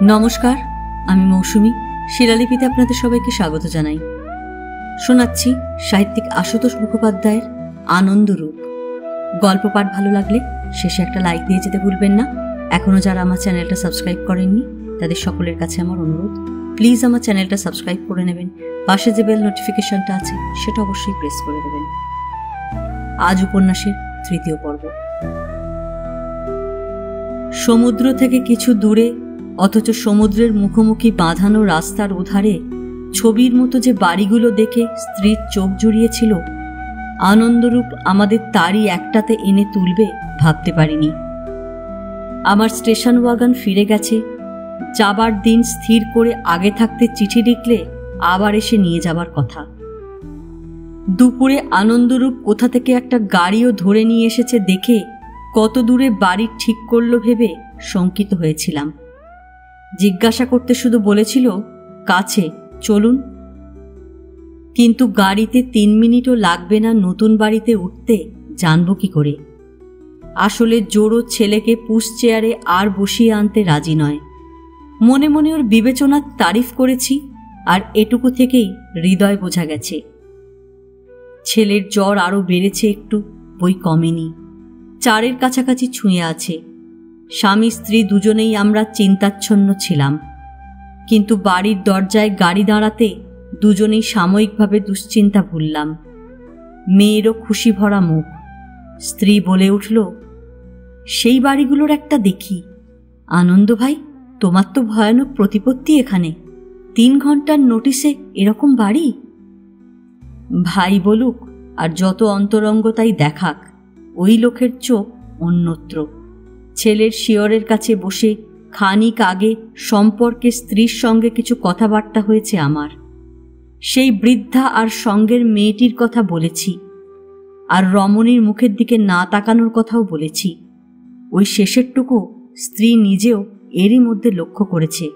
নমস্কার, আমি মৌসুমী। শিলালিপিতে আপনাদের সবাইকে স্বাগত জানাই। শোনাচ্ছি সাহিত্যিক আশুতোষ মুখোপাধ্যায়ের আনন্দরূপ। গল্প পাঠ ভালো লাগলে শেষে একটা লাইক দিয়ে যেতে ভুলবেন না। এখনও যারা আমার চ্যানেলটা সাবস্ক্রাইব করেননি তাদের সকলের কাছে আমার অনুরোধ, প্লিজ আমার চ্যানেলটা সাবস্ক্রাইব করে নেবেন। পাশে যে বেল নোটিফিকেশনটা আছে সেটা অবশ্যই প্রেস করে দেবেন। আজ উপন্যাসের তৃতীয় পর্ব। সমুদ্র থেকে কিছু দূরে, অথচ সমুদ্রের মুখোমুখি বাঁধানো রাস্তার ওধারে ছবির মতো যে বাড়িগুলো দেখে স্ত্রীর চোখ জুড়িয়েছিল, আনন্দরূপ আমাদের তারই একটাতে এনে তুলবে ভাবতে পারিনি। আমার স্টেশন ওয়াগন ফিরে গেছে। যাবার দিন স্থির করে আগে থাকতে চিঠি লিখলে আবার এসে নিয়ে যাবার কথা। দুপুরে আনন্দরূপ কোথা থেকে একটা গাড়িও ধরে নিয়ে এসেছে দেখে কত দূরে বাড়ি ঠিক করল ভেবে শঙ্কিত হয়েছিলাম। জিজ্ঞাসা করতে শুধু বলেছিল, কাছে, চলুন। কিন্তু গাড়িতে 3 মিনিটও লাগবে না নতুন বাড়িতে উঠতে, জানব কি করে? আসলে জোড়ো ছেলেকে পুশ চেয়ারে আর বসিয়ে আনতে রাজি নয়। মনে মনে ওর বিবেচনার তারিফ করেছি, আর এটুকু থেকেই হৃদয় বোঝা গেছে। ছেলের জ্বর আরও বেড়েছে একটু, বই কমেনি। 4-এর কাছাকাছি ছুঁয়ে আছে। স্বামী স্ত্রী দুজনেই আমরা চিন্তাচ্ছন্ন ছিলাম। কিন্তু বাড়ির দরজায় গাড়ি দাঁড়াতে দুজনেই সাময়িকভাবে দুশ্চিন্তা ভুললাম। মেয়েরও খুশি ভরা মুখ। স্ত্রী বলে উঠল, সেই বাড়িগুলোর একটা দেখি। আনন্দ ভাই, তোমার তো ভয়ানক প্রতিপত্তি এখানে। 3 ঘন্টার নোটিশে এরকম বাড়ি? ভাই বলুক আর যত অন্তরঙ্গতাই দেখাক, ওই লোকের চোখ অন্যত্র। ছেলের শিয়রের কাছে বসে খানিক আগে সম্পর্কে স্ত্রীর সঙ্গে কিছু কথাবার্তা হয়েছে আমার। সেই বৃদ্ধা আর সঙ্গের মেয়েটির কথা বলেছি, আর রমণীর মুখের দিকে না তাকানোর কথাও বলেছি। ওই শেষেরটুকু স্ত্রী নিজেও এরই মধ্যে লক্ষ্য করেছে।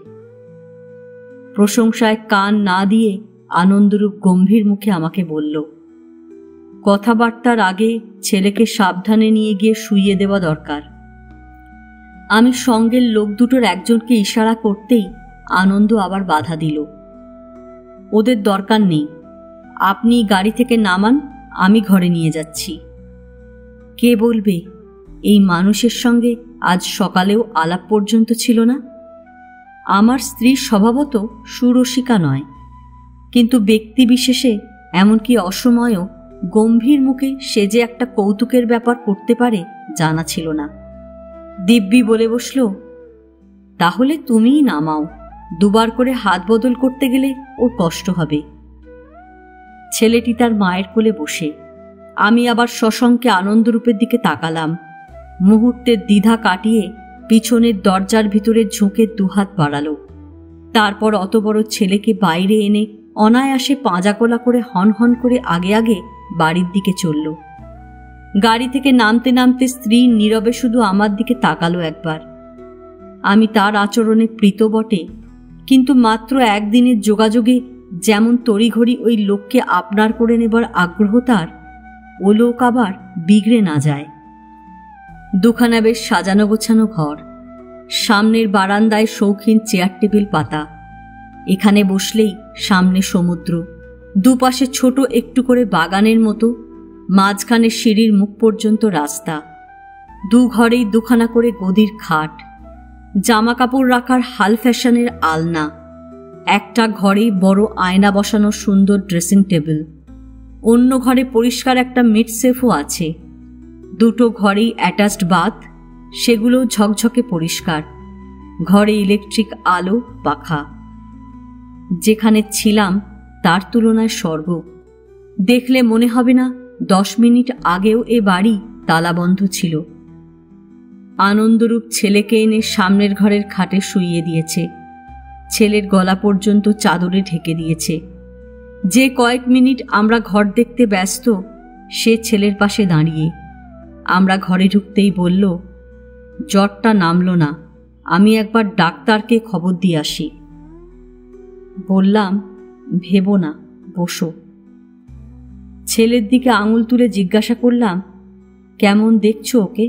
প্রশংসায় কান না দিয়ে আনন্দরূপ গম্ভীর মুখে আমাকে বলল, কথাবার্তার আগে ছেলেকে সাবধানে নিয়ে গিয়ে শুইয়ে দেওয়া দরকার। আমি সঙ্গের লোক দুটোর একজনকে ইশারা করতেই আনন্দ আবার বাধা দিল। ওদের দরকার নেই, আপনি গাড়ি থেকে নামান, আমি ঘরে নিয়ে যাচ্ছি। কে বলবে এই মানুষের সঙ্গে আজ সকালেও আলাপ পর্যন্ত ছিল না? আমার স্ত্রী স্বভাবত সুরসিকা নয়, কিন্তু ব্যক্তি বিশেষে, এমনকি অসময়েও গম্ভীর মুখে সে যে একটা কৌতুকের ব্যাপার করতে পারে জানা ছিল না। দিব্যি বলে বসল, তাহলে তুমিই নামাও। 2 বার করে হাত বদল করতে গেলে ওর কষ্ট হবে। ছেলেটি তার মায়ের কোলে বসে। আমি আবার সশঙ্কে আনন্দরূপের দিকে তাকালাম। মুহূর্তের দ্বিধা কাটিয়ে পিছনের দরজার ভিতরে ঝুঁকে 2 হাত বাড়ালো। তারপর অত বড় ছেলেকে বাইরে এনে অনায়াসে পাঁজাকোলা করে হন হন করে আগে আগে বাড়ির দিকে চলল। গাড়ি থেকে নামতে নামতে স্ত্রী নীরবে শুধু আমার দিকে তাকালো একবার। আমি তার আচরণে প্রীত বটে, কিন্তু মাত্র একদিনের যোগাযোগে যেমন তড়িঘড়ি ওই লোককে আপনার করে নেবার আগ্রহ তার, ও লোক আবার বিগড়ে না যায়। 2খানা বেশ সাজানো গোছানো ঘর। সামনের বারান্দায় শৌখিন চেয়ার টেবিল পাতা। এখানে বসলেই সামনে সমুদ্র, দুপাশে ছোট একটু করে বাগানের মতো, মাঝখানে সিঁড়ির মুখ পর্যন্ত রাস্তা। 2 ঘরেই 2খানা করে গদির খাট, জামা কাপড় রাখার হাল ফ্যাশনের আলনা। একটা ঘরেই বড় আয়না বসানো সুন্দর ড্রেসিং টেবিল। অন্য ঘরে পরিষ্কার একটা মিড সেফও আছে। 2টো ঘরেই অ্যাটাচড বাথ, সেগুলো ঝকঝকে পরিষ্কার। ঘরে ইলেকট্রিক আলো, পাখা। যেখানে ছিলাম তার তুলনায় স্বর্গ। দেখলে মনে হবে না 10 মিনিট আগেও এ বাড়ি তালাবন্ধ ছিল। আনন্দরূপ ছেলেকে এনে সামনের ঘরের খাটে শুইয়ে দিয়েছে। ছেলের গলা পর্যন্ত চাদরে ঢেকে দিয়েছে। যে কয়েক মিনিট আমরা ঘর দেখতে ব্যস্ত, সে ছেলের পাশে দাঁড়িয়ে। আমরা ঘরে ঢুকতেই বলল, জ্বরটা নামল না, আমি একবার ডাক্তারকে খবর দিয়ে আসি। বললাম, ভেবো না, বসো। ছেলের দিকে আঙুল তুলে জিজ্ঞাসা করলাম, কেমন দেখছো ওকে?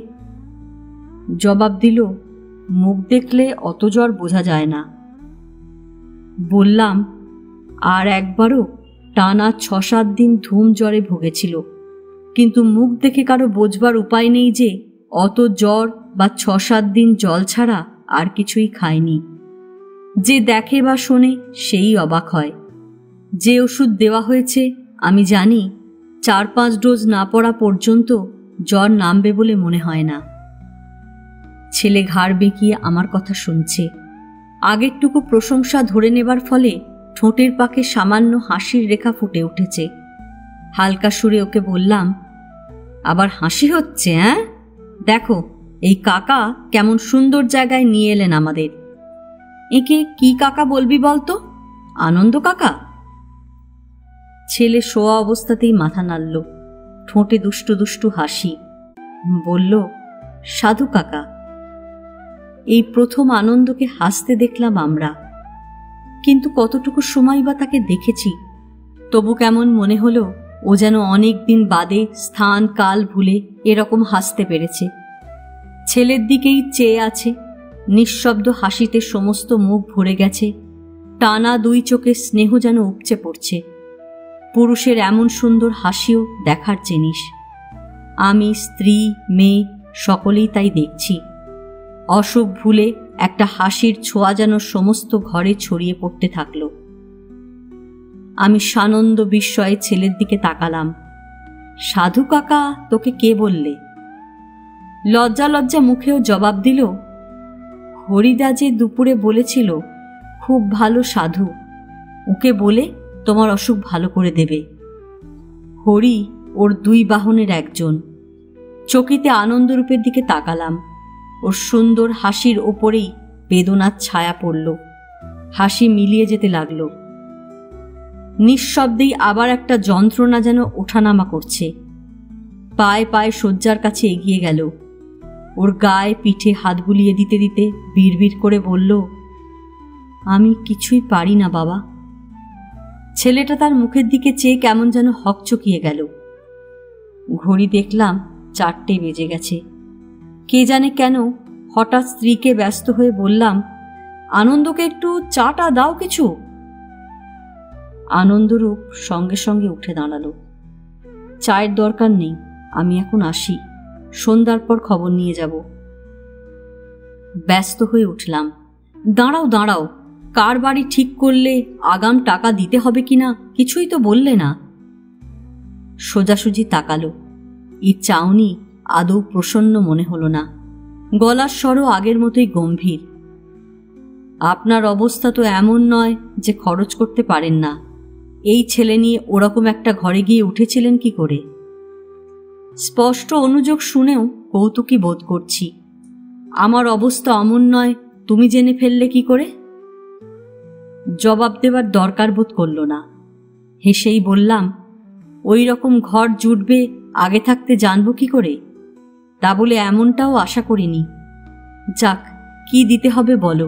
জবাব দিল, মুখ দেখলে অত জ্বর বোঝা যায় না। বললাম, আর একবারও টানা 6-7 দিন ধুম জ্বরে ভুগেছিল, কিন্তু মুখ দেখে কারো বোঝবার উপায় নেই যে অত জ্বর বা 6-7 দিন জল ছাড়া আর কিছুই খায়নি। যে দেখে বা শোনে সেই অবাক হয়। যে ওষুধ দেওয়া হয়েছে আমি জানি 4-5 ডোজ না পড়া পর্যন্ত জ্বর নামবে বলে মনে হয় না। ছেলে ঘাড় বেঁকিয়ে আমার কথা শুনছে। আগেরটুকু প্রশংসা ধরে নেবার ফলে ঠোঁটের পাকে সামান্য হাসির রেখা ফুটে উঠেছে। হালকা সুরে ওকে বললাম, আবার হাসি হচ্ছে? হ্যাঁ, দেখো এই কাকা কেমন সুন্দর জায়গায় নিয়ে এলেন আমাদের। একে কি কাকা বলবি বলতো? আনন্দ কাকা? ছেলে শোয়া অবস্থাতেই মাথা নাড়ল, ঠোঁটে দুষ্টু দুষ্টু হাসি। বলল, সাধু কাকা। এই প্রথম আনন্দকে হাসতে দেখলাম আমরা, কিন্তু কতটুকু সময় বা তাকে দেখেছি। তবু কেমন মনে হলো ও যেন অনেক দিন বাদে স্থান কাল ভুলে এরকম হাসতে পেরেছে। ছেলের দিকেই চেয়ে আছে, নিঃশব্দ হাসিতে সমস্ত মুখ ভরে গেছে। টানা 2 চোখে স্নেহ যেন উপচে পড়ছে। পুরুষের এমন সুন্দর হাসিও দেখার জিনিস। আমি, স্ত্রী, মেয়ে সকলেই তাই দেখছি। অসুখ ভুলে একটা হাসির ছোঁয়া যেন সমস্ত ঘরে ছড়িয়ে পড়তে থাকল। আমি সানন্দ বিস্ময়ে ছেলের দিকে তাকালাম। সাধু কাকা তোকে কে বললে? লজ্জা লজ্জা মুখেও জবাব দিল, হরিদা যে দুপুরে বলেছিল খুব ভালো সাধু, ওকে বলে তোমার অসুখ ভালো করে দেবে। হরি ওর 2 বাহনের একজন। চকিতে আনন্দরূপের দিকে তাকালাম। ওর সুন্দর হাসির ওপরেই বেদনার ছায়া পড়ল। হাসি মিলিয়ে যেতে লাগল। নিঃশব্দেই আবার একটা যন্ত্রণা যেন ওঠানামা করছে। পায়ে পায়ে শয্যার কাছে এগিয়ে গেল। ওর গায়ে পিঠে হাত বুলিয়ে দিতে দিতে বিড়বিড় করে বলল, আমি কিছুই পারি না বাবা। ছেলেটা তার মুখের দিকে চেয়ে কেমন যেন হকচকিয়ে গেল। ঘড়ি দেখলাম 4টে বেজে গেছে। কে জানে কেন হঠাৎ স্ত্রীকে ব্যস্ত হয়ে বললাম, আনন্দকে একটু চাটা দাও কিছু। আনন্দরূপ সঙ্গে সঙ্গে উঠে দাঁড়ালো। চায়ের দরকার নেই, আমি এখন আসি, সন্ধ্যার পর খবর নিয়ে যাব। ব্যস্ত হয়ে উঠলাম। দাঁড়াও দাঁড়াও, কার বাড়ি ঠিক করলে আগাম টাকা দিতে হবে কিনা কিছুই তো বললে না। সোজাসুজি তাকালো। এই চাউনি আদৌ প্রসন্ন মনে হলো না। গলার স্বরও আগের মতোই গম্ভীর। আপনার অবস্থা তো এমন নয় যে খরচ করতে পারেন না। এই ছেলে নিয়ে ওরকম একটা ঘরে গিয়ে উঠেছিলেন কি করে? স্পষ্ট অনুযোগ শুনেও কৌতুকী বোধ করছি। আমার অবস্থা অমন নয় তুমি জেনে ফেললে কি করে? জবাব দেবার দরকার বোধ করল না। হেসেই বললাম, ওই রকম ঘর জুটবে আগে থাকতে জানবো কি করে? তা বলে এমনটাও আশা করিনি। যাক, কি দিতে হবে বলো?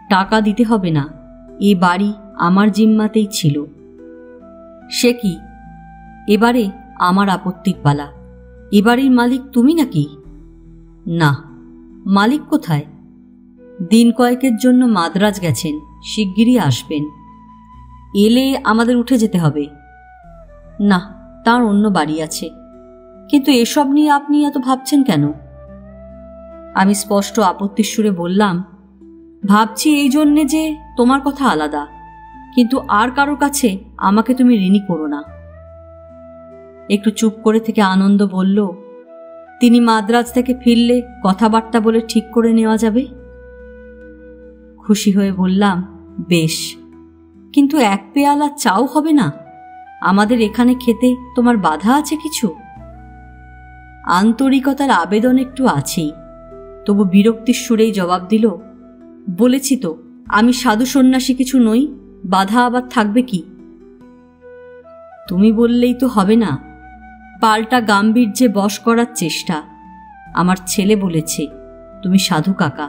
টাকা দিতে হবে না, এ বাড়ি আমার জিম্মাতেই ছিল। সে কি? এবারে আমার আপত্তির পালা। এবারের মালিক তুমি নাকি? না। মালিক কোথায়? দিন কয়েকের জন্য মাদ্রাজ গেছেন, শিগগিরই আসবেন। এলে আমাদের উঠে যেতে হবে। না, তার অন্য বাড়ি আছে। কিন্তু এসব নিয়ে আপনি এত ভাবছেন কেন? আমি স্পষ্ট আপত্তির সুরে বললাম, ভাবছি এই জন্যে যে তোমার কথা আলাদা, কিন্তু আর কারোর কাছে আমাকে তুমি ঋণী করো না। একটু চুপ করে থেকে আনন্দ বলল, তিনি মাদ্রাজ থেকে ফিরলে কথাবার্তা বলে ঠিক করে নেওয়া যাবে। খুশি হয়ে বললাম, বেশ, কিন্তু 1 পেয়ালা চাও হবে না? আমাদের এখানে খেতে তোমার বাধা আছে কিছু? আন্তরিকতার আবেদন একটু আছেই, তবু বিরক্তির সুরেই জবাব দিল, বলেছি তো আমি সাধু সন্ন্যাসী কিছু নই, বাধা আবার থাকবে কি? তুমি বললেই তো হবে না। পাল্টা গাম্ভীর্যে বশ করার চেষ্টা। আমার ছেলে বলেছে তুমি সাধু কাকা।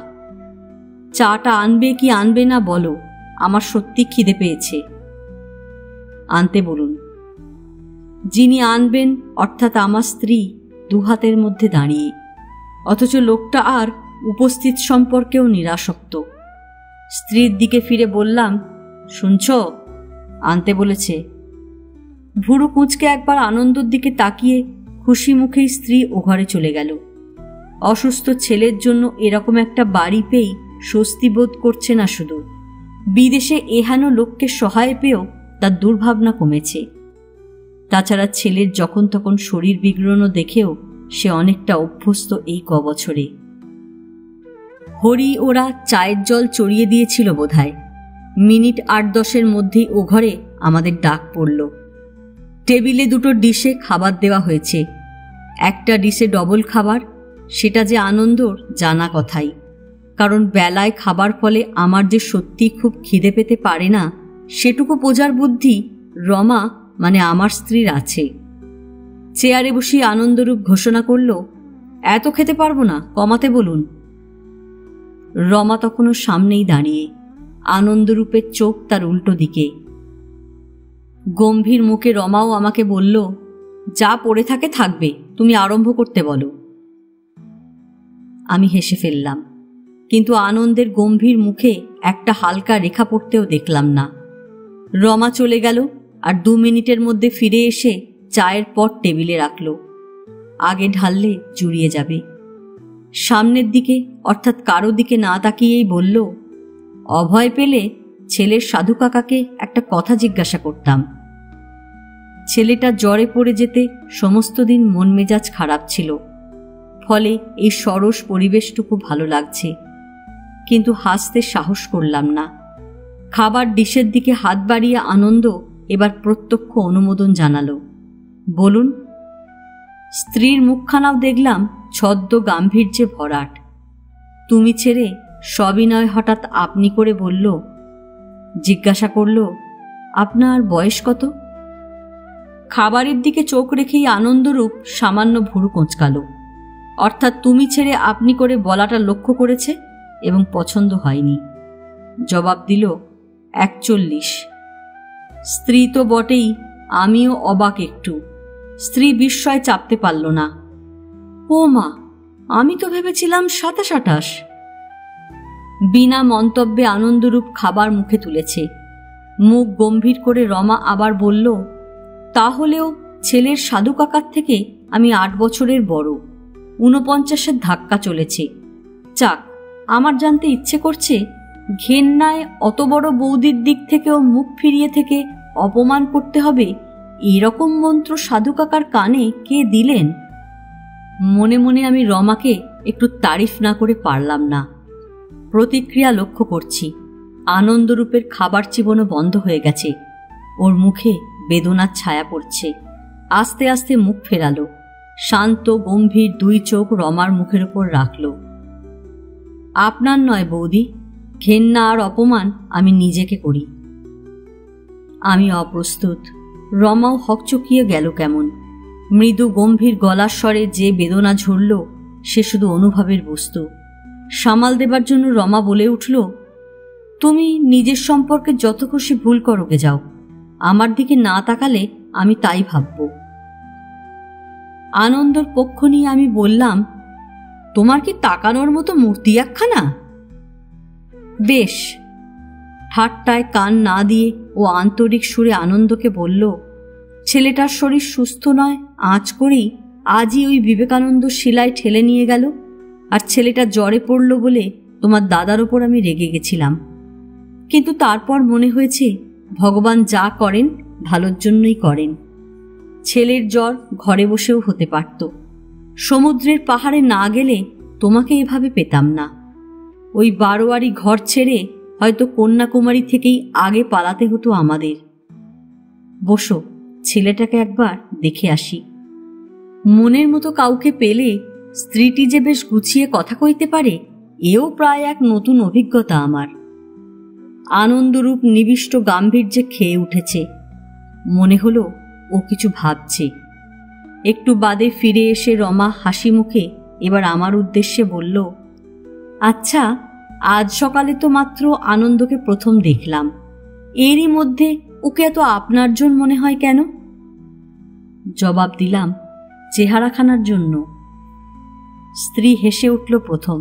চাটা আনবে কি আনবে না বলো, আমার সত্যি খিদে পেয়েছে। আনতে বলুন। যিনি আনবেন অর্থাৎ আমার স্ত্রী 2 হাতের মধ্যে দাঁড়িয়ে, অথচ লোকটা আর উপস্থিত সম্পর্কেও নিরাসক্ত। স্ত্রীর দিকে ফিরে বললাম, শুনছ, আনতে বলেছে। ভুরু কুঁচকে একবার আনন্দর দিকে তাকিয়ে খুশি মুখেই স্ত্রী ও ঘরে চলে গেল। অসুস্থ ছেলের জন্য এরকম একটা বাড়ি পেয়েই স্বস্তি বোধ করছে না, শুধু বিদেশে এহেন লোককে সহায় পেয়েও তার দুর্ভাবনা কমেছে। তাছাড়া ছেলের যখন তখন শরীর বিগড়ানো দেখেও সে অনেকটা অভ্যস্ত এই কবছরে। হরি ওরা চায়ের জল চড়িয়ে দিয়েছিল বোধহয়। মিনিট 8-10-এর মধ্যেই ও ঘরে আমাদের ডাক পড়ল। টেবিলে দুটো ডিশে খাবার দেওয়া হয়েছে। একটা ডিশে ডবল খাবার, সেটা যে আনন্দর জানা কথাই, কারণ বেলায় খাবার ফলে আমার যে সত্যি খুব খিদে পেতে পারে না সেটুকু বোঝার বুদ্ধি রমা মানে আমার স্ত্রীর আছে। চেয়ারে বসিয়ে আনন্দরূপ ঘোষণা করল, এত খেতে পারবো না, কমাতে বলুন। রমা তখনও সামনেই দাঁড়িয়ে, আনন্দরূপের চোখ তার উল্টো দিকে। গম্ভীর মুখে রমাও আমাকে বলল, যা পড়ে থাকে থাকবে, তুমি আরম্ভ করতে বলো। আমি হেসে ফেললাম, কিন্তু আনন্দের গম্ভীর মুখে একটা হালকা রেখা পড়তেও দেখলাম না। রমা চলে গেল আর 2 মিনিটের মধ্যে ফিরে এসে চায়ের পট টেবিলে রাখল। আগে ঢাললে জুড়িয়ে যাবে। সামনের দিকে অর্থাৎ কারো দিকে না তাকিয়েই বলল, অভয় পেলে ছেলের সাধু কাকাকে একটা কথা জিজ্ঞাসা করতাম। ছেলেটা জ্বরে পড়ে যেতে সমস্ত দিন মন মেজাজ খারাপ ছিল, ফলে এই সরস পরিবেশটুকু ভালো লাগছে, কিন্তু হাসতে সাহস করলাম না। খাবার ডিশের দিকে হাত বাড়িয়ে আনন্দ এবার প্রত্যক্ষ অনুমোদন জানালো, বলুন। স্ত্রীর মুখখানাও দেখলাম ছদ্ম গাম্ভীর্যে ভরাট। তুমি ছেড়ে সবিনয় হঠাৎ আপনি করে বলল, জিজ্ঞাসা করল, আপনার বয়স কত? খাবারের দিকে চোখ রেখেই আনন্দরূপ সামান্য ভুরু কোঁচকাল, অর্থাৎ তুমি ছেড়ে আপনি করে বলাটা লক্ষ্য করেছে এবং পছন্দ হয়নি। জবাব দিল, 41। স্ত্রী তো বটেই, আমিও অবাক একটু। স্ত্রী বিস্ময় চাপতে পারল না। ও মা, আমি তো ভেবেছিলাম 27-28। বিনা মন্তব্যে আনন্দরূপ খাবার মুখে তুলেছে। মুখ গম্ভীর করে রমা আবার বলল, তাহলেও ছেলের সাধু কাকার থেকে আমি 8 বছরের বড়। 49-এর ধাক্কা চলেছে। চাক, আমার জানতে ইচ্ছে করছে, ঘেন্নায় অত বড় বৌদির দিক থেকেও মুখ ফিরিয়ে থেকে অপমান করতে হবে, এরকম মন্ত্র সাধু কাকার কানে কে দিলেন? মনে মনে আমি রমাকে একটু তারিফ না করে পারলাম না। প্রতিক্রিয়া লক্ষ্য করছি, আনন্দরূপের খাবার চিবোনো বন্ধ হয়ে গেছে। ওর মুখে বেদনার ছায়া পড়ছে। আস্তে আস্তে মুখ ফেরালো, শান্ত গম্ভীর 2 চোখ রমার মুখের উপর রাখল। আপনার নয় বৌদি, ঘেন্না আর অপমান আমি নিজেকে করি। আমি অপ্রস্তুত। রমাও হকচকিয়ে গেল কেমন। মৃদু গম্ভীর গলার স্বরে যে বেদনা ঝরল সে শুধু অনুভবের বস্তু। সামাল দেবার জন্য রমা বলে উঠল, তুমি নিজের সম্পর্কে যত খুশি ভুল করোগে যাও, আমার দিকে না তাকালে আমি তাই ভাবব। আনন্দর পক্ষ নিয়ে আমি বললাম, তোমার কি তাকানোর মতো মূর্তি একখানা? বেশ। ঠাট্টায় কান না দিয়ে ও আন্তরিক সুরে আনন্দকে বলল, ছেলেটার শরীর সুস্থ নয় আঁচ করেই আজই ওই বিবেকানন্দ শিলায় ঠেলে নিয়ে গেল, আর ছেলেটা জ্বরে পড়ল বলে তোমার দাদার ওপর আমি রেগে গেছিলাম। কিন্তু তারপর মনে হয়েছে ভগবান যা করেন ভালোর জন্যই করেন। ছেলের জ্বর ঘরে বসেও হতে পারত। সমুদ্রের পাহাড়ে না গেলে তোমাকে এভাবে পেতাম না। ওই বারোয়ারি ঘর ছেড়ে হয়তো কন্যাকুমারী থেকেই আগে পালাতে হতো আমাদের। বসো, ছেলেটাকে একবার দেখে আসি। মনের মতো কাউকে পেলে স্ত্রীটি যে বেশ গুছিয়ে কথা কইতে পারে, এও প্রায় এক নতুন অভিজ্ঞতা আমার। আনন্দরূপ নিবিষ্ট গাম্ভীর্যে খেয়ে উঠেছে। মনে হলো ও কিছু ভাবছে। একটু বাদে ফিরে এসে রমা হাসি মুখে এবার আমার উদ্দেশ্যে বলল, আচ্ছা, আজ সকালে তো মাত্র আনন্দকে প্রথম দেখলাম, এরই মধ্যে ওকে এত আপনারজন মনে হয় কেন? জবাব দিলাম, চেহারাখানার জন্য। স্ত্রী হেসে উঠল প্রথম,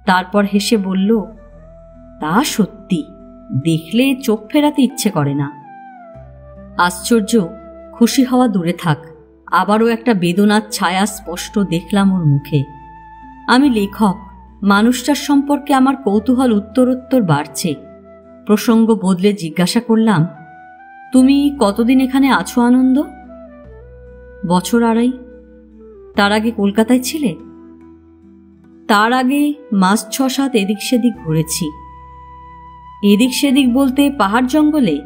তারপর হেসে বলল, তা সত্যি, দেখলে চোখ ফেরাতে ইচ্ছে করে না। আশ্চর্য, খুশি হওয়া দূরে থাক, আবারও একটা বেদনার ছায়া স্পষ্ট দেখলাম ওর মুখে। আমি লেখক, মানুষটার সম্পর্কে আমার কৌতূহল উত্তরোত্তর বাড়ছে। প্রসঙ্গ বদলে জিজ্ঞাসা করলাম, তুমি কতদিন এখানে আছো আনন্দ? বছর আড়াই। তার আগে কলকাতায় ছিলে? তার আগে মাস 6-7 এদিক সেদিক ঘুরেছি। এদিক সেদিক বলতে পাহাড় জঙ্গলে?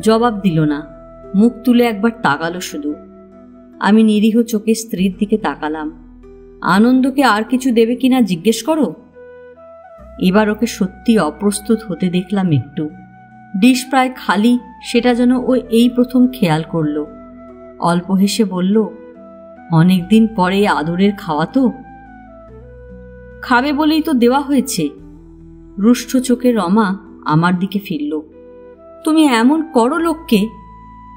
জবাব দিল না, মুখ তুলে একবার তাকালো শুধু। আমি নিরীহ চোখে স্ত্রীর দিকে তাকালাম। আনন্দকে আর কিছু দেবে কিনা জিজ্ঞেস করো। এবার ওকে সত্যি অপ্রস্তুত হতে দেখলাম একটু। ডিশ প্রায় খালি, সেটা যেন ও এই প্রথম খেয়াল করল। অল্প হেসে বলল, অনেকদিন পরে আদরের খাওয়া তো। খাবে বলেই তো দেওয়া হয়েছে। রুষ্ট চোখে রমা আমার দিকে ফিরল। তুমি এমন করো লোককে,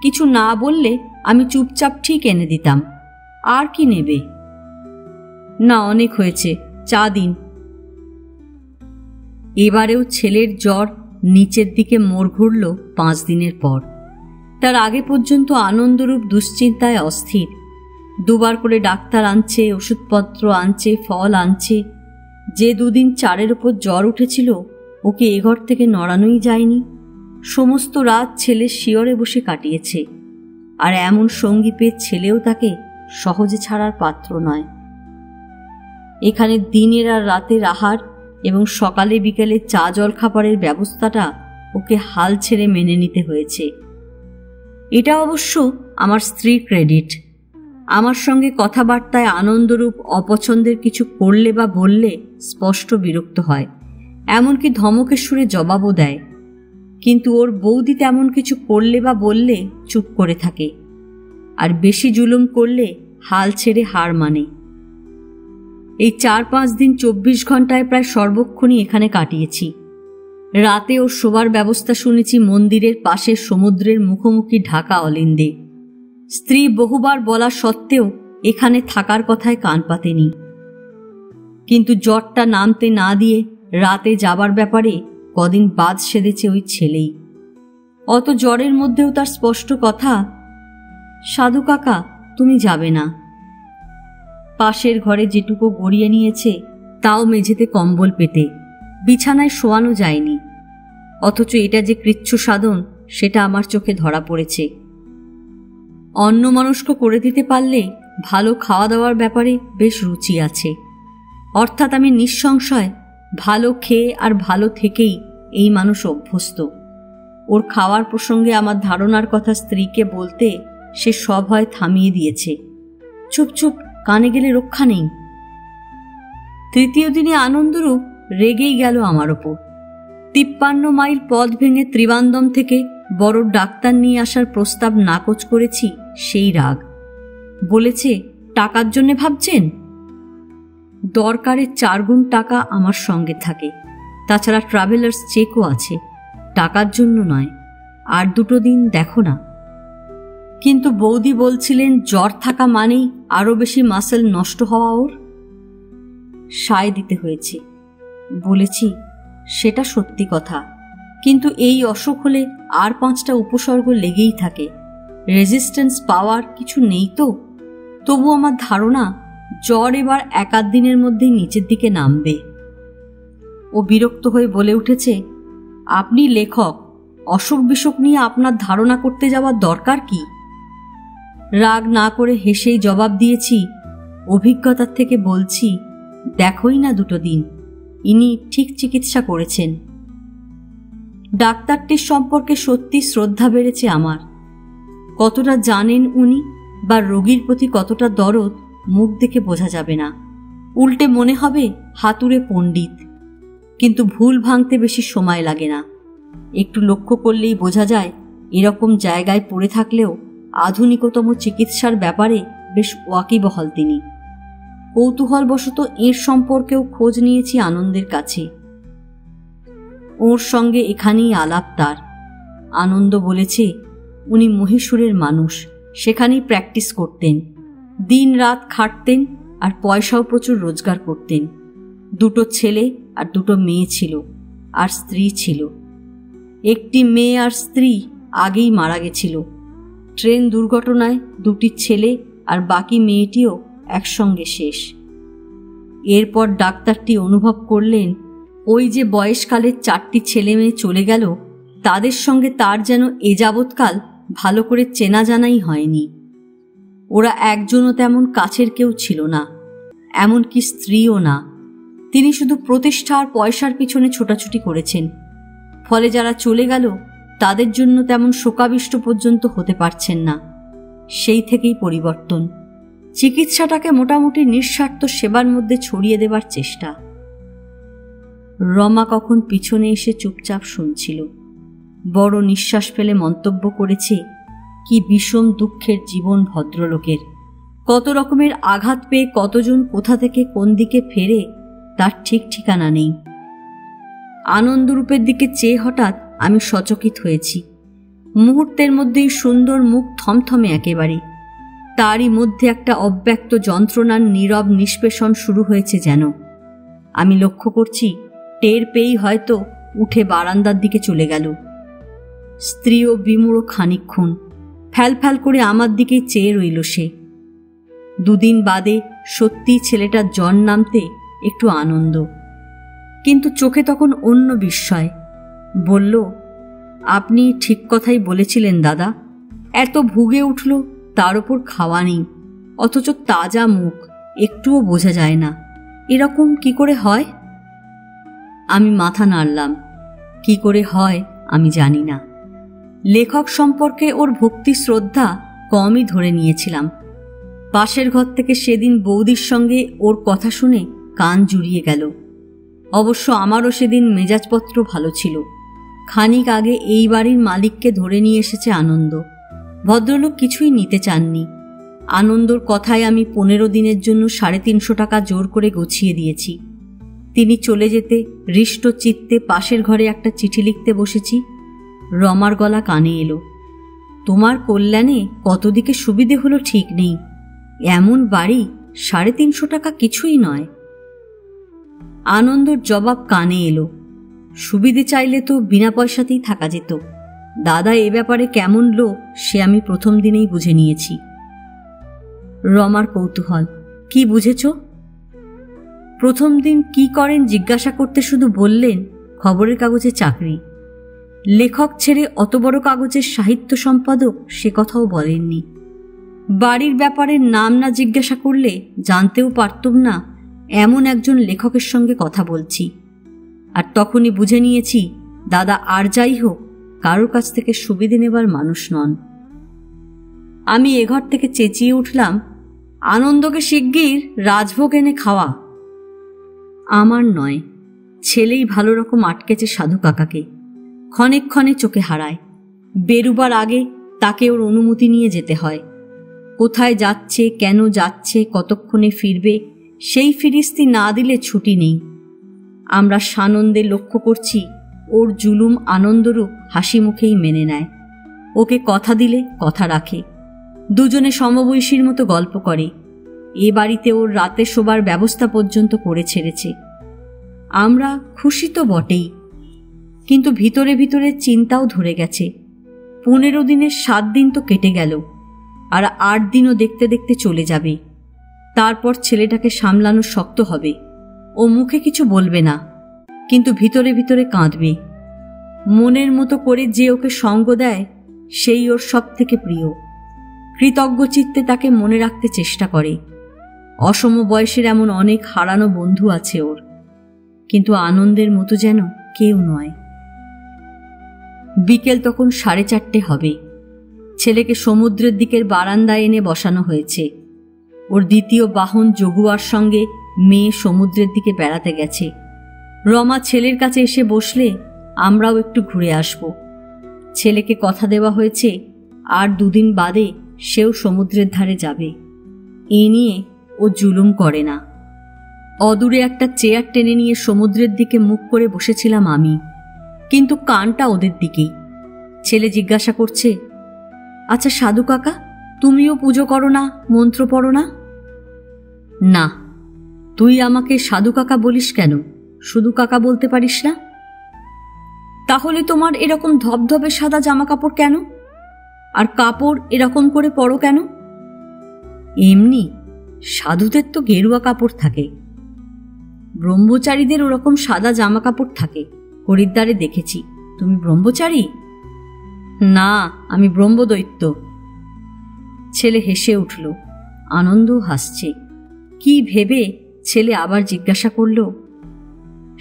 কিছু না বললে আমি চুপচাপ ঠিক এনে দিতাম। আর কি নেবে? না, অনেক হয়েছে, চা দিন। এবারেও ছেলের জ্বর নিচের দিকে মোড় ঘুরল 5 দিনের পর। তার আগে পর্যন্ত আনন্দরূপ দুশ্চিন্তায় অস্থির। 2 বার করে ডাক্তার আনছে, ওষুধপত্র আনছে, ফল আনছে। যে 2 দিন 4-এর উপর জ্বর উঠেছিল, ওকে এ ঘর থেকে নড়ানোই যায়নি। সমস্ত রাত ছেলের শিয়রে বসে কাটিয়েছে। আর এমন সঙ্গী পেয়ে ছেলেও তাকে সহজে ছাড়ার পাত্র নয়। এখানে দিনের আর রাতের আহার এবং সকালে বিকেলে চা জল খাবারের ব্যবস্থাটা ওকে হাল ছেড়ে মেনে নিতে হয়েছে। এটা অবশ্য আমার স্ত্রীর ক্রেডিট। আমার সঙ্গে কথাবার্তায় আনন্দরূপ অপছন্দের কিছু করলে বা বললে স্পষ্ট বিরক্ত হয়, এমনকি ধমকের সুরে জবাবও দেয়। কিন্তু ওর বৌদি তেমন কিছু করলে বা বললে চুপ করে থাকে, আর বেশি জুলুম করলে হাল ছেড়ে হার মানে। এই 4-5 দিন 24 ঘন্টায় প্রায় সর্বক্ষণই এখানে কাটিয়েছি। রাতে ওর শোবার ব্যবস্থা শুনেছি মন্দিরের পাশে সমুদ্রের মুখোমুখি ঢাকা অলিন্দে। স্ত্রী বহুবার বলা সত্ত্বেও এখানে থাকার কথায় কান পাতেনি। কিন্তু জ্বরটা নামতে না দিয়ে রাতে যাবার ব্যাপারে কদিন বাদ সেধেছে ওই ছেলেই। অত জ্বরের মধ্যেও তার স্পষ্ট কথা, সাধু কাকা তুমি যাবে না। পাশের ঘরে যেটুকু গড়িয়ে নিয়েছে তাও মেঝেতে কম্বল পেতে, বিছানায় শোয়ানো যায়নি। অথচ এটা যে কৃচ্ছ সাধন সেটা আমার চোখে ধরা পড়েছে। অন্যমনস্ক করে দিতে পারলে ভালো খাওয়া দাওয়ার ব্যাপারে বেশ রুচি আছে। অর্থাৎ আমি নিঃসংশয় ভালো খেয়ে আর ভালো থেকেই এই মানুষ অভ্যস্ত। ওর খাওয়ার প্রসঙ্গে আমার ধারণার কথা স্ত্রীকে বলতে সে সব হয় থামিয়ে দিয়েছে। চুপ চুপ, কানে গেলে রক্ষা নেই। 3য় দিনে আনন্দরূপ রেগেই গেল আমার ওপর। 53 মাইল পথ ভেঙে ত্রিবান্দম থেকে বড় ডাক্তার নিয়ে আসার প্রস্তাব নাকচ করেছি সেই রাগ। বলেছে, টাকার জন্যে ভাবছেন? দরকারে 4 গুণ টাকা আমার সঙ্গে থাকে, তাছাড়া ট্রাভেলার্স চেকও আছে। টাকার জন্য নয়, আর 2 দিন দেখো না। কিন্তু বৌদি বলছিলেন জ্বর থাকা মানেই আরো বেশি মাসেল নষ্ট হওয়া ওর। সায় দিতে হয়েছে। বলেছি, সেটা সত্যি কথা, কিন্তু এই অসুখ হলে আর 5টা উপসর্গ লেগেই থাকে। রেজিস্ট্যান্স পাওয়ার কিছু নেই তো। তবু আমার ধারণা জ্বর এবার 1-8 দিনের মধ্যেই নিচের দিকে নামবে। ও বিরক্ত হয়ে বলে উঠেছে, আপনি লেখক, অসুখ বিসুখ নিয়ে আপনার ধারণা করতে যাওয়ার দরকার কি? রাগ না করে হেসেই জবাব দিয়েছি, অভিজ্ঞতার থেকে বলছি, দেখোই না 2 দিন, ইনি ঠিক চিকিৎসা করেছেন। ডাক্তারটির সম্পর্কে সত্যি শ্রদ্ধা বেড়েছে আমার। কতটা জানেন উনি বা রোগীর প্রতি কতটা দরদ মুখ দেখে বোঝা যাবে না, উল্টে মনে হবে হাতুড়ে পণ্ডিত। কিন্তু ভুল ভাঙতে বেশি সময় লাগে না। একটু লক্ষ্য করলেই বোঝা যায় এরকম জায়গায় পড়ে থাকলেও আধুনিকতম চিকিৎসার ব্যাপারে বেশ ওয়াকিবহাল তিনি। কৌতূহলবশত এর সম্পর্কেও খোঁজ নিয়েছি আনন্দের কাছে। ওর সঙ্গে এখানেই আলাপ তার। আনন্দ বলেছে উনি মহীশূরের মানুষ, সেখানেই প্র্যাকটিস করতেন। দিন রাত খাটতেন আর পয়সাও প্রচুর রোজগার করতেন। দুটো ছেলে আর দুটো মেয়ে ছিল, আর স্ত্রী ছিল। একটি মেয়ে আর স্ত্রী আগেই মারা গেছিল। ট্রেন দুর্ঘটনায় দুটি ছেলে আর বাকি মেয়েটিও একসঙ্গে শেষ। এরপর ডাক্তারটি অনুভব করলেন, ওই যে বয়সকালের 4টি ছেলে মেয়ে চলে গেল, তাদের সঙ্গে তার যেন এ যাবৎকাল ভালো করে চেনা জানাই হয়নি। ওরা একজনও তেমন কাছের কেউ ছিল না, এমনকি স্ত্রীও না। তিনি শুধু প্রতিষ্ঠা আর পয়সার পিছনে ছোটাছুটি করেছেন। ফলে যারা চলে গেল তাদের জন্য তেমন শোকাবিষ্ট পর্যন্ত হতে পারছেন না। সেই থেকেই পরিবর্তন, চিকিৎসাটাকে মোটামুটি নিঃস্বার্থ সেবার মধ্যে ছড়িয়ে দেবার চেষ্টা। রমা কখন পিছনে এসে চুপচাপ শুনছিল। বড় নিঃশ্বাস ফেলে মন্তব্য করেছে, কি বিষম দুঃখের জীবন ভদ্রলোকের। কত রকমের আঘাত পেয়ে কতজন কোথা থেকে কোন দিকে ফেরে তার ঠিক ঠিকানা নেই। আনন্দরূপের দিকে চেয়ে হঠাৎ আমি সচকিত হয়েছি। মুহূর্তের মধ্যেই সুন্দর মুখ থমথমে একেবারে। তারই মধ্যে একটা অব্যক্ত যন্ত্রণার নীরব নিষ্পেষণ শুরু হয়েছে যেন। আমি লক্ষ্য করছি, টের পেয়েই হয়তো উঠে বারান্দার দিকে চলে গেল। স্ত্রীও বিমূঢ় খানিকক্ষণ ফ্যাল ফ্যাল করে আমার দিকেই চেয়ে রইল সে। দুদিন বাদে সত্যিই ছেলেটার জ্বর নামতে একটু আনন্দ, কিন্তু চোখে তখন অন্য বিস্ময়। বলল, আপনি ঠিক কথাই বলেছিলেন দাদা। এত ভুগে উঠল, তার ওপর খাওয়া নেই, অথচ তাজা মুখ, একটুও বোঝা যায় না। এরকম কি করে হয়? আমি মাথা নাড়লাম। কি করে হয় আমি জানি না। লেখক সম্পর্কে ওর ভক্তি শ্রদ্ধা কমই ধরে নিয়েছিলাম। পাশের ঘর থেকে সেদিন বৌদির সঙ্গে ওর কথা শুনে কান জুড়িয়ে গেল। অবশ্য আমারও সেদিন মেজাজপত্র ভালো ছিল। খানিক আগে এই বাড়ির মালিককে ধরে নিয়ে এসেছে আনন্দ। ভদ্রলোক কিছুই নিতে চাননি। আনন্দর কথায় আমি 15 দিনের জন্য 350 টাকা জোর করে গছিয়ে দিয়েছি। তিনি চলে যেতে হৃষ্ট চিত্তে পাশের ঘরে একটা চিঠি লিখতে বসেছি। রমার গলা কানে এলো, তোমার কল্যাণে কত দিকে সুবিধে হলো ঠিক নেই। এমন বাড়ি 350 টাকা কিছুই নয়। আনন্দর জবাব কানে এলো, সুবিধে চাইলে তো বিনা পয়সাতেই থাকা যেত। দাদা এ ব্যাপারে কেমন লোক সে আমি প্রথম দিনেই বুঝে নিয়েছি। রমার কৌতূহল, কি বুঝেছ? প্রথম দিন কি করেন জিজ্ঞাসা করতে শুধু বললেন, খবরের কাগজে চাকরি। লেখক ছেড়ে অত বড় কাগজের সাহিত্য সম্পাদক সে কথাও বলেননি। বাড়ির ব্যাপারে নাম না জিজ্ঞাসা করলে জানতেও পারতুম না এমন একজন লেখকের সঙ্গে কথা বলছি। আর তখনই বুঝে নিয়েছি দাদা আর যাই হোক কারোর কাছ থেকে সুবিধে নেবার মানুষ নন। আমি এ ঘর থেকে চেঁচিয়ে উঠলাম, আনন্দকে শিগগির রাজভোগ এনে খাওয়া। আমার নয়, ছেলেই ভালো রকম আটকেছে সাধু কাকাকে। ক্ষণে ক্ষণে চোখে হারায়। বেরুবার আগে তাকে ওর অনুমতি নিয়ে যেতে হয়। কোথায় যাচ্ছে, কেন যাচ্ছে, কতক্ষণে ফিরবে, সেই ফিরিস্তি না দিলে ছুটি নেই। আমরা সানন্দে লক্ষ্য করছি ওর জুলুম আনন্দরূপ হাসি মুখেই মেনে নেয়। ওকে কথা দিলে কথা রাখে। দুজনে সমবয়সীর মতো গল্প করে। এ বাড়িতে ওর রাতে শোবার ব্যবস্থা পর্যন্ত করে ছেড়েছে। আমরা খুশি তো বটেই, কিন্তু ভিতরে ভিতরে চিন্তাও ধরে গেছে। 15 দিনের 7 দিন তো কেটে গেল, আর 8 দিনও দেখতে দেখতে চলে যাবে। তারপর ছেলেটাকে সামলানো শক্ত হবে। ও মুখে কিছু বলবে না, কিন্তু ভিতরে ভিতরে কাঁদবে। মনের মতো করে যে ওকে সঙ্গ দেয় সেই ওর সব থেকে প্রিয়। কৃতজ্ঞ চিত্তে তাকে মনে রাখতে চেষ্টা করে। অসম বয়সের এমন অনেক হারানো বন্ধু আছে ওর, কিন্তু আনন্দের মতো যেন কেউ নয়। বিকেল তখন 4:30 হবে। ছেলেকে সমুদ্রের দিকের বারান্দায় এনে বসানো হয়েছে। ওর দ্বিতীয় বাহন জগুয়ার সঙ্গে মেয়ে সমুদ্রের দিকে বেড়াতে গেছে। রমা ছেলের কাছে এসে বসলে আমরাও একটু ঘুরে আসব। ছেলেকে কথা দেওয়া হয়েছে আর 2 দিন বাদে সেও সমুদ্রের ধারে যাবে। এ নিয়ে ও জুলুম করে না। অদূরে একটা চেয়ার টেনে নিয়ে সমুদ্রের দিকে মুখ করে বসেছিলাম আমি, কিন্তু কানটা ওদের দিকেই। ছেলে জিজ্ঞাসা করছে, আচ্ছা সাধু কাকা, তুমিও পুজো করো না, মন্ত্র পড়ো না? না, তুই আমাকে সাধু কাকা বলিস কেন? শুধু কাকা বলতে পারিস না? তাহলে তোমার এরকম ধবধবে সাদা জামা কাপড় কেন? আর কাপড় এরকম করে পরো কেন? এমনি, সাধুদের তো গেরুয়া কাপড় থাকে। ব্রহ্মচারীদের ওরকম সাদা জামা কাপড় থাকে, হরিদ্বারে দেখেছি। তুমি ব্রহ্মচারী? না, আমি ব্রহ্মদৈত্য। ছেলে হেসে উঠল, আনন্দ হাসছে। কি ভেবে ছেলে আবার জিজ্ঞাসা করল,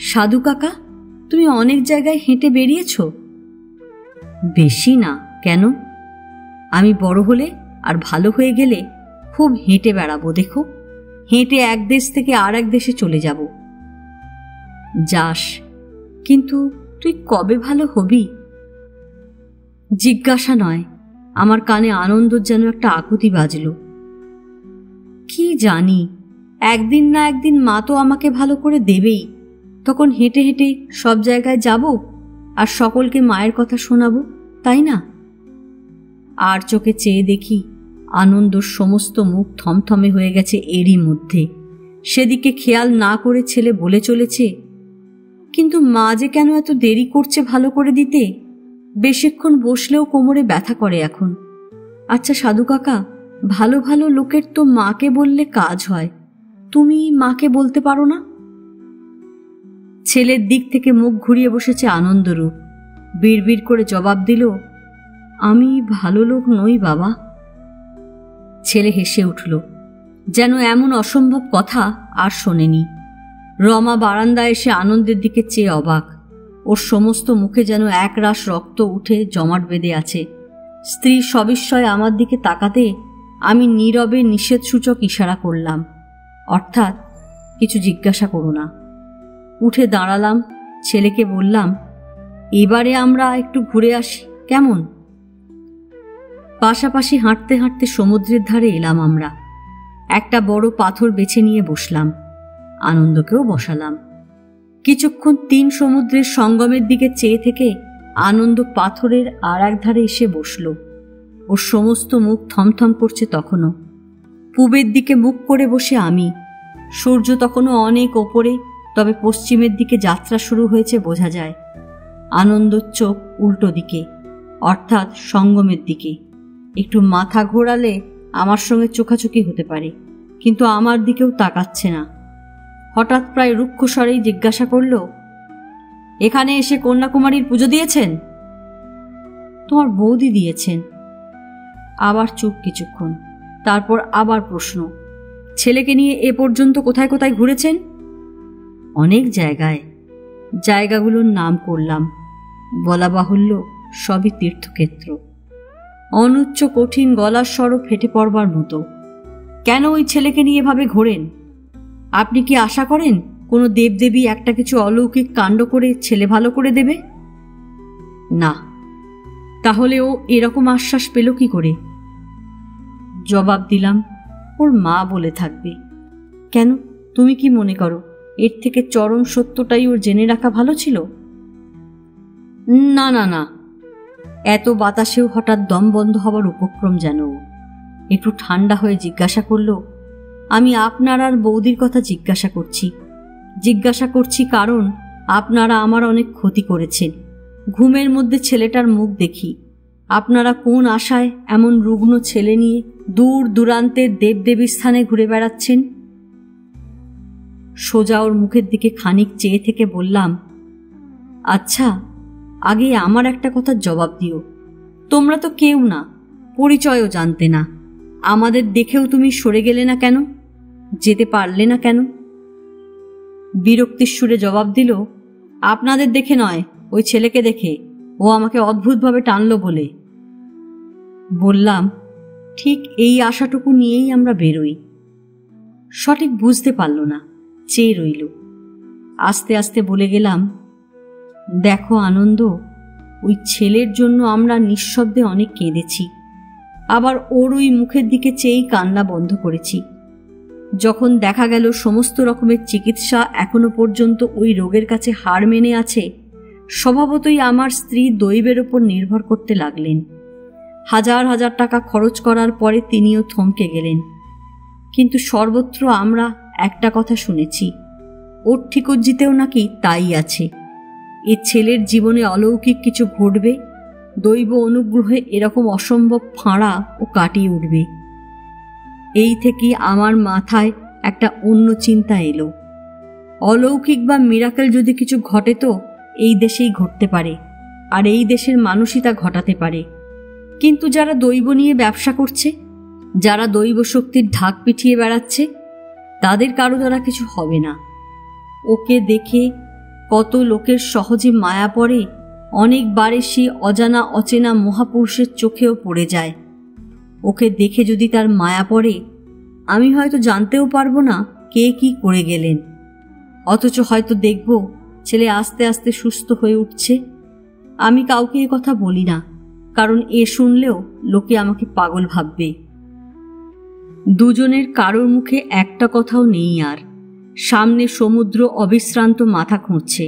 সাধু কাকা, তুমি অনেক জায়গায় হেঁটে বেরিয়েছ? বেশি না, কেন? আমি বড় হলে আর ভালো হয়ে গেলে খুব হেঁটে বেড়াবো, দেখো। হেঁটে এক দেশ থেকে আর এক দেশে চলে যাব। যাস, কিন্তু তুই কবে ভালো হবি? জিজ্ঞাসা নয়, আমার কানে আনন্দর যেন একটা আকুতি বাজল। কি জানি, একদিন না একদিন মা তো আমাকে ভালো করে দেবেই। তখন হেঁটে হেঁটে সব জায়গায় যাব আর সকলকে মায়ের কথা শোনাবো, তাই না? আর চোখে চেয়ে দেখি আনন্দর সমস্ত মুখ থমথমে হয়ে গেছে এরই মধ্যে। সেদিকে খেয়াল না করে ছেলে বলে চলেছে, কিন্তু মা যে কেন এত দেরি করছে ভালো করে দিতে? বেশিক্ষণ বসলেও কোমরে ব্যথা করে এখন। আচ্ছা সাধু কাকা, ভালো ভালো লোকের তো মাকে বললে কাজ হয়, তুমি মাকে বলতে পারো না? ছেলের দিক থেকে মুখ ঘুরিয়ে বসেছে আনন্দরূপ। বিড়বিড় করে জবাব দিল, আমি ভালো লোক নই বাবা। ছেলে হেসে উঠল, যেন এমন অসম্ভব কথা আর শোনেনি। রমা বারান্দায় এসে আনন্দের দিকে চেয়ে অবাক। ওর সমস্ত মুখে যেন একরাশ রক্ত উঠে জমাট বেঁধে আছে। স্ত্রী সবিস্ময়ে আমার দিকে তাকাতে আমি নীরবে নিষেধসূচক ইশারা করলাম, অর্থাৎ কিছু জিজ্ঞাসা করো না। উঠে দাঁড়ালাম, ছেলেকে বললাম, এবারে আমরা একটু ঘুরে আসি, কেমন? পাশাপাশি হাঁটতে হাঁটতে সমুদ্রের ধারে এলাম আমরা। একটা বড় পাথর বেছে নিয়ে বসলাম, আনন্দকেও বসালাম। কিছুক্ষণ তিন সমুদ্রের সঙ্গমের দিকে চেয়ে থেকে আনন্দ পাথরের আর এক ধারে এসে বসল। ওর সমস্ত মুখ থমথম করছে তখনও। পূবের দিকে মুখ করে বসে আমি। সূর্য তখনও অনেক ওপরে, তবে পশ্চিমের দিকে যাত্রা শুরু হয়েছে বোঝা যায়। আনন্দর চোখ উল্টো দিকে, অর্থাৎ সঙ্গমের দিকে। একটু মাথা ঘোরালে আমার সঙ্গে চোখাচোখি হতে পারে, কিন্তু আমার দিকেও তাকাচ্ছে না। হঠাৎ প্রায় রুক্ষ স্বরেই জিজ্ঞাসা করল, এখানে এসে কন্যাকুমারীর পুজো দিয়েছেন? তোমার বৌদি দিয়েছেন। আবার চুপ কিছুক্ষণ, তারপর আবার প্রশ্ন, ছেলেকে নিয়ে এ পর্যন্ত কোথায় কোথায় ঘুরেছেন? অনেক জায়গায়। জায়গাগুলোর নাম করলাম, বলা বাহুল্য সবই তীর্থক্ষেত্র। অনুচ্চ কঠিন গলার স্বরও ফেটে পড়বার মতো। কেন ওই ছেলেকে নিয়ে এভাবে ঘোরেন? আপনি কি আশা করেন কোনো দেবদেবী একটা কিছু অলৌকিক কাণ্ড করে ছেলে ভালো করে দেবে? না। তাহলে ও এরকম আশ্বাস পেল কি করে? জবাব দিলাম, ওর মা বলে থাকবে। কেন, তুমি কি মনে করো এর থেকে চরম সত্যটাই ওর জেনে রাখা ভালো ছিল? না না না। এত বাতাসেও হঠাৎ দম বন্ধ হবার উপক্রম যেন। একটু ঠান্ডা হয়ে জিজ্ঞাসা করল, আমি আপনার আর বৌদির কথা জিজ্ঞাসা করছি কারণ আপনারা আমার অনেক ক্ষতি করেছেন। ঘুমের মধ্যে ছেলেটার মুখ দেখি। আপনারা কোন আশায় এমন রুগ্ন ছেলে নিয়ে দূর দূরান্তের দেবদেবীর স্থানে ঘুরে বেড়াচ্ছেন? সোজা ওর মুখের দিকে খানিক চেয়ে থেকে বললাম, আচ্ছা, আগে আমার একটা কথার জবাব দিও। তোমরা তো কেউ না, পরিচয়ও জানতে না। আমাদের দেখেও তুমি সরে গেলে না কেন? যেতে পারলে না কেন? বিরক্তির সুরে জবাব দিল, আপনাদের দেখে নয়, ওই ছেলেকে দেখে। ও আমাকে অদ্ভুতভাবে টানলো বলে। বললাম, ঠিক এই আশাটুকু নিয়েই আমরা বেরোই। সঠিক বুঝতে পারল না, চেয়ে রইল। আস্তে আস্তে বলে গেলাম, দেখো আনন্দ, ওই ছেলের জন্য আমরা নিঃশব্দে অনেক কেঁদেছি, আবার ওর ওই মুখের দিকে চেয়েই কান্না বন্ধ করেছি। যখন দেখা গেল সমস্ত রকমের চিকিৎসা এখনো পর্যন্ত ওই রোগের কাছে হার মেনে আছে, স্বভাবতই আমার স্ত্রী দৈবের ওপর নির্ভর করতে লাগলেন। হাজার হাজার টাকা খরচ করার পরে তিনিও থমকে গেলেন। কিন্তু সর্বত্র আমরা একটা কথা শুনেছি, ওর ঠিকজ্জিতেও নাকি তাই আছে। এ ছেলের জীবনে অলৌকিক কিছু ঘটবে, দৈব অনুগ্রহে এরকম অসম্ভব ফাঁড়া ও কাটিয়ে উঠবে। এই থেকে আমার মাথায় একটা অন্য চিন্তা এলো। অলৌকিক বা মিরাকেল যদি কিছু ঘটে তো এই দেশেই ঘটতে পারে, আর এই দেশের মানুষই তা ঘটাতে পারে। কিন্তু যারা দৈব নিয়ে ব্যবসা করছে, যারা দৈব শক্তির ঢাক পিটিয়ে বেড়াচ্ছে, তাদের কারো দ্বারা কিছু হবে না। ওকে দেখে কত লোকের সহজে মায়া পড়ে, অনেকবারে সে অজানা অচেনা মহাপুরুষের চোখেও পড়ে যায়। ওকে দেখে যদি তার মায়া পড়ে, আমি হয়তো জানতেও পারবো না কে কি করে গেলেন, অথচ হয়তো দেখব ছেলে আস্তে আস্তে সুস্থ হয়ে উঠছে। আমি কাউকে এ কথা বলি না, কারণ এ শুনলেও লোকে আমাকে পাগল ভাববে। দুজনের কারোর মুখে একটা কথাও নেই আর। সামনে সমুদ্র অবিশ্রান্ত মাথা খুঁড়ছে,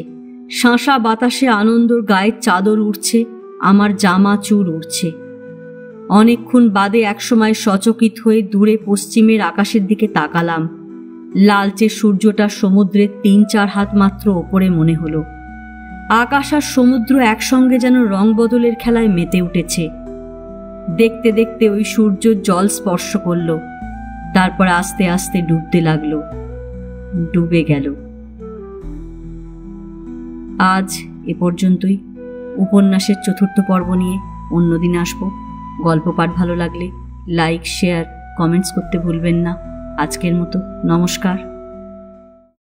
শাঁসা বাতাসে আনন্দর গায়ের চাদর উঠছে, আমার জামা চুর উঠছে। অনেকক্ষণ বাদে একসময় সচকিত হয়ে দূরে পশ্চিমের আকাশের দিকে তাকালাম। লালচে সূর্যটা সমুদ্রের ৩-৪ হাত মাত্র ওপরে মনে হলো। আকাশ আর সমুদ্র একসঙ্গে যেন রং বদলের খেলায় মেতে উঠেছে। দেখতে দেখতে ওই সূর্য জল স্পর্শ করল, তারপর আস্তে আস্তে ডুবতে লাগলো, ডুবে গেল। আজ এ পর্যন্তই। উপন্যাসের ৪র্থ পর্ব নিয়ে অন্যদিন আসব। গল্প পাঠ ভালো লাগলে লাইক, শেয়ার, কমেন্টস করতে ভুলবেন না। আজকের মতো নমস্কার।